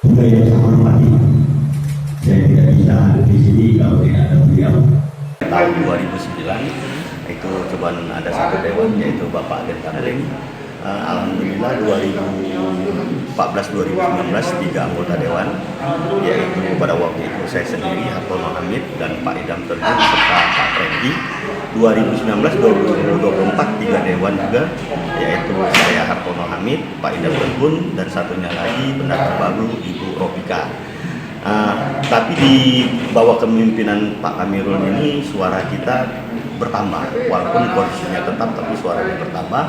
Juga yang saya hormati, saya tidak bisa hadir di sini kalau tidak ada beliau. Tahun 2009 itu cobaan ada satu dewan yaitu Bapak Aden Tamrin. Alhamdulillah 2014-2019 3 anggota dewan, yaitu pada waktu itu saya sendiri, Hartono Hamid dan Pak Idam Terjun serta Pak Freddy. 2019-2024 3 dewan juga, yaitu saya Hartono Hamid, Pak Idam Terjun, dan satunya lagi pendatang baru Ibu Ropika. Tapi di bawah kepemimpinan Pak Kamirul ini suara kita bertambah, walaupun kondisinya tetap tapi suaranya bertambah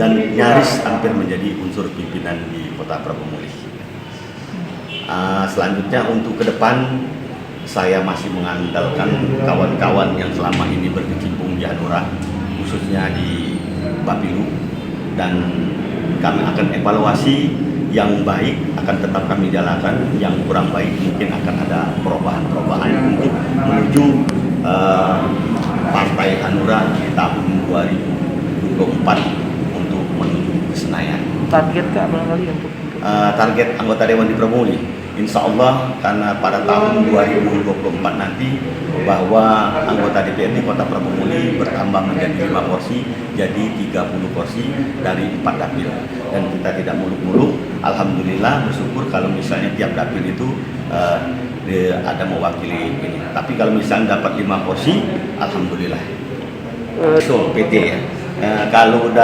dan nyaris hampir menjadi unsur pimpinan di Kota Prabomulih. Selanjutnya untuk ke depan saya masih mengandalkan kawan-kawan yang selama ini berkecimpung di Hanura, khususnya di Bapilu, dan kami akan evaluasi. Yang baik akan tetap kami jalankan, yang kurang baik mungkin akan ada perubahan-perubahan untuk menuju Partai Hanura di tahun 2024 untuk menuju ke Senayan. Target Kak barangkali untuk target anggota Dewan di Prabomuli, insya Allah karena pada tahun 2024 nanti bahwa anggota DPRD Kota Prabomuli bertambah menjadi 5 kursi, jadi 30 kursi dari 4 dapil, dan kita tidak muluk-muluk. Alhamdulillah bersyukur kalau misalnya tiap dapil itu ada mewakili ini. Tapi kalau misalnya dapat 5 kursi, alhamdulillah. So PT ya. Kalau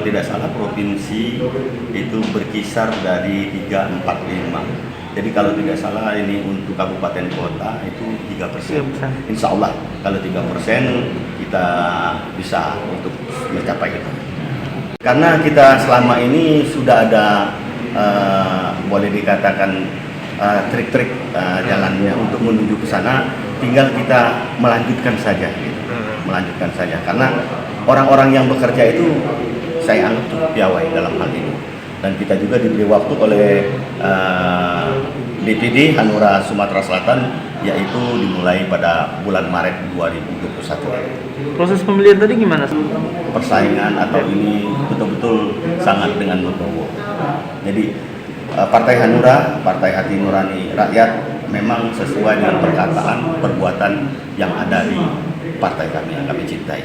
tidak salah provinsi itu berkisar dari 3, 4, 5. Jadi kalau tidak salah ini untuk kabupaten kota itu 3%. Insya Allah kalau 3% kita bisa untuk mencapai itu. Karena kita selama ini sudah ada boleh dikatakan trik-trik jalannya untuk menuju ke sana, tinggal kita melanjutkan saja gitu. Melanjutkan saja karena orang-orang yang bekerja itu saya anggap cukup piawai dalam hal ini, dan kita juga diberi waktu oleh DPD Hanura Sumatera Selatan, yaitu dimulai pada bulan Maret 2021. proses pemilihan tadi gimana? Persaingan atau ini betul-betul sangat dengan legowo. Jadi Partai Hanura, Partai Hati Nurani Rakyat, memang sesuai dengan perkataan perbuatan yang ada di partai kami yang kami cintai.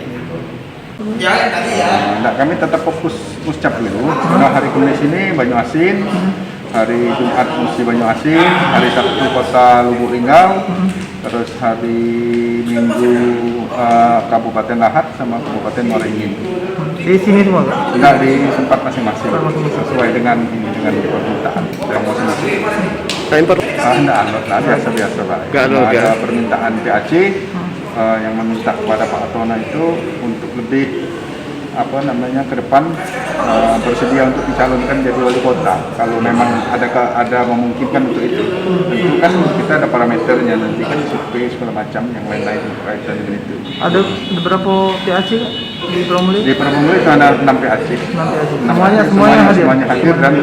Nah, kami tetap fokus muscap dulu. Karena hari Kamis ini Banyuasin, hari Jumat Musi Banyuasin, hari Sabtu Kota Lubuk Linggau, terus hari Minggu Kabupaten Lahat sama Kabupaten Muara Enim. Di sini semua Kak? Tidak, di tempat masing-masing sesuai dengan permintaan yang masing-masing. Tidak, biasa-biasa Pak. Ada permintaan PAC yang meminta kepada Pak Hartono itu untuk lebih ke depan bersedia untuk dicalonkan jadi wali kota. Kalau memang ada memungkinkan untuk itu, tentu kan kita ada parameternya nanti kan survei segala macam yang lain-lain berkaitan dengan itu. Ada beberapa PAC di Prabomuli? Di Prabomuli ada 6 PAC. Semuanya hadir dan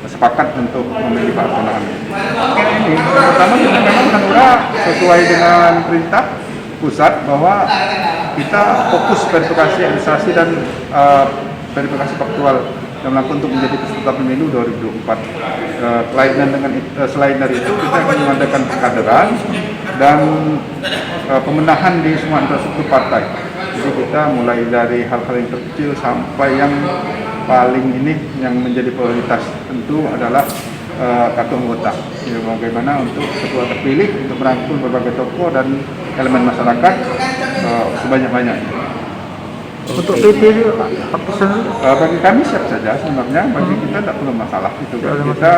sepakat untuk memilih Pak Hartono. Ini pertama kita memang Hanura sesuai dengan perintah pusat bahwa kita fokus verifikasi administrasi dan verifikasi faktual dalam rangka untuk menjadi peserta pemilu 2024. Selain dari itu kita akan mengadakan kaderan dan pemenahan di semua infrastruktur partai. Jadi kita mulai dari hal-hal yang terkecil sampai yang paling ini yang menjadi prioritas tentu adalah kartu anggota. Ya, bagaimana untuk ketua terpilih untuk merangkul berbagai tokoh dan elemen masyarakat sebanyak-banyaknya. Untuk PT juga Pak, bagi kami siap saja sebenarnya, bagi kita tidak perlu masalah itu. Kita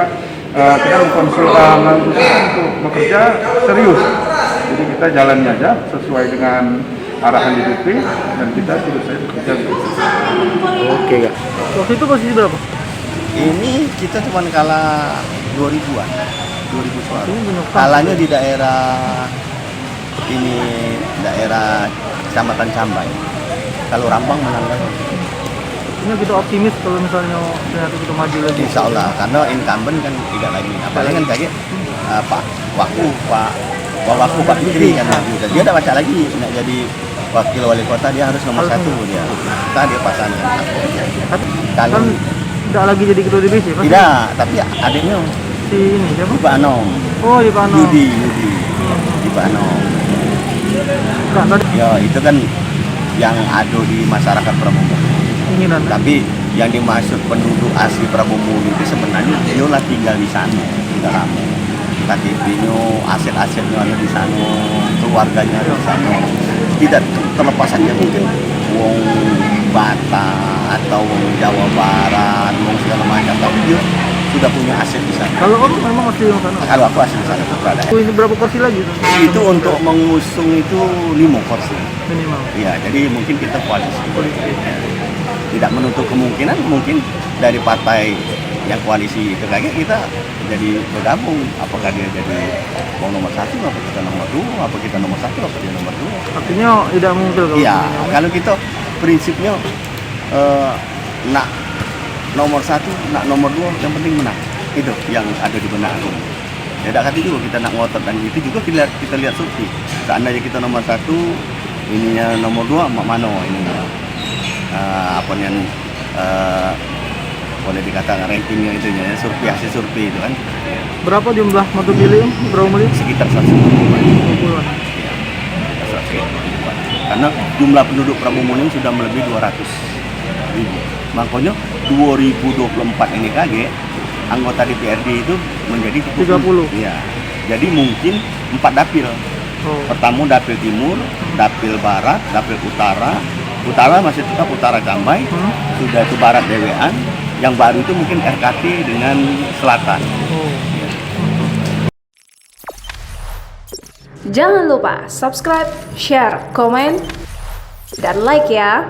mengkonsultasikan untuk bekerja serius. Jadi kita jalannya aja sesuai dengan arahan DPP dan kita terus saja bekerja. Oke Kak. Waktu itu posisi berapa? Ini kita cuma kalah 2000-an, 2000 suara. Kalahnya di daerah Kecamatan Cambai. Kalau Rambang menang lagi. Ini kita optimis kalau misalnya ternyata kita maju lagi. Insya Allah, karena incumbent kan tidak lagi. Apalagi kan kayak Pak bahwa aku Pak Menteri kan maju. Dan dia udah baca lagi nak jadi wakil wali kota dia harus nomor Harus 1 dia. Kita dia pasangkan aku aja. Tapi Kalau kan tidak lagi jadi ketua divisi, pasti tidak, tapi adiknya si ini siapa? Pak Anom, Oh, di Pano. Yudi di Pak Anom. Enggak tadi Ya itu kan yang ada di masyarakat Pramumuli. keinginan. Tapi yang dimaksud penduduk asli Pramumuli itu sebenarnya dia lah tinggal di sana, tidak lama. KTP-nya, aset-asetnya ada di sana, keluarganya ada di sana. Tidak terlepasannya mungkin wong Batak atau wong Jawa Barat, wong segala macam. Tapi dia sudah punya aset di sana. Kalau Om memang masih di sana. Kalau aku asli di sana, berada. Oh, ini berapa kursi lagi tuh? Itu untuk mengusung itu 5 kursi. Minimal. Ya, jadi mungkin kita koalisi. Politik. Tidak menutup kemungkinan mungkin dari partai yang koalisi itu lagi kita jadi bergabung. Apakah dia jadi mau nomor 1, apa kita nomor 2, apa kita nomor 1, apa dia nomor 2. Artinya tidak mungkin kalau Iya, ini. kalau kita prinsipnya nak nomor 1, nak nomor 2, yang penting menang. Itu yang ada di benak aku. Ya, tidak kata juga kita nak ngotot dan itu juga kita lihat survei. Seandainya kita nomor 1, ininya nomor 2, mana ininya. Apa yang boleh dikatakan rankingnya itunya ya, survei hasil survei itu kan Berapa jumlah motor pilih Om? Berapa milih? sekitar 120. 20-an. Ya, 120. Karena jumlah penduduk Pramumuli sudah melebihi 200 ribu. Makanya 2024 ini kaget anggota DPRD itu menjadi 30. Iya. Jadi mungkin 4 dapil. Oh. Pertama dapil timur, dapil barat, dapil utara. Utara masih tetap utara Jambai, sudah itu barat Dewean. Yang baru itu mungkin RKT dengan selatan. Oh. Jangan lupa subscribe, share, komen, dan like ya.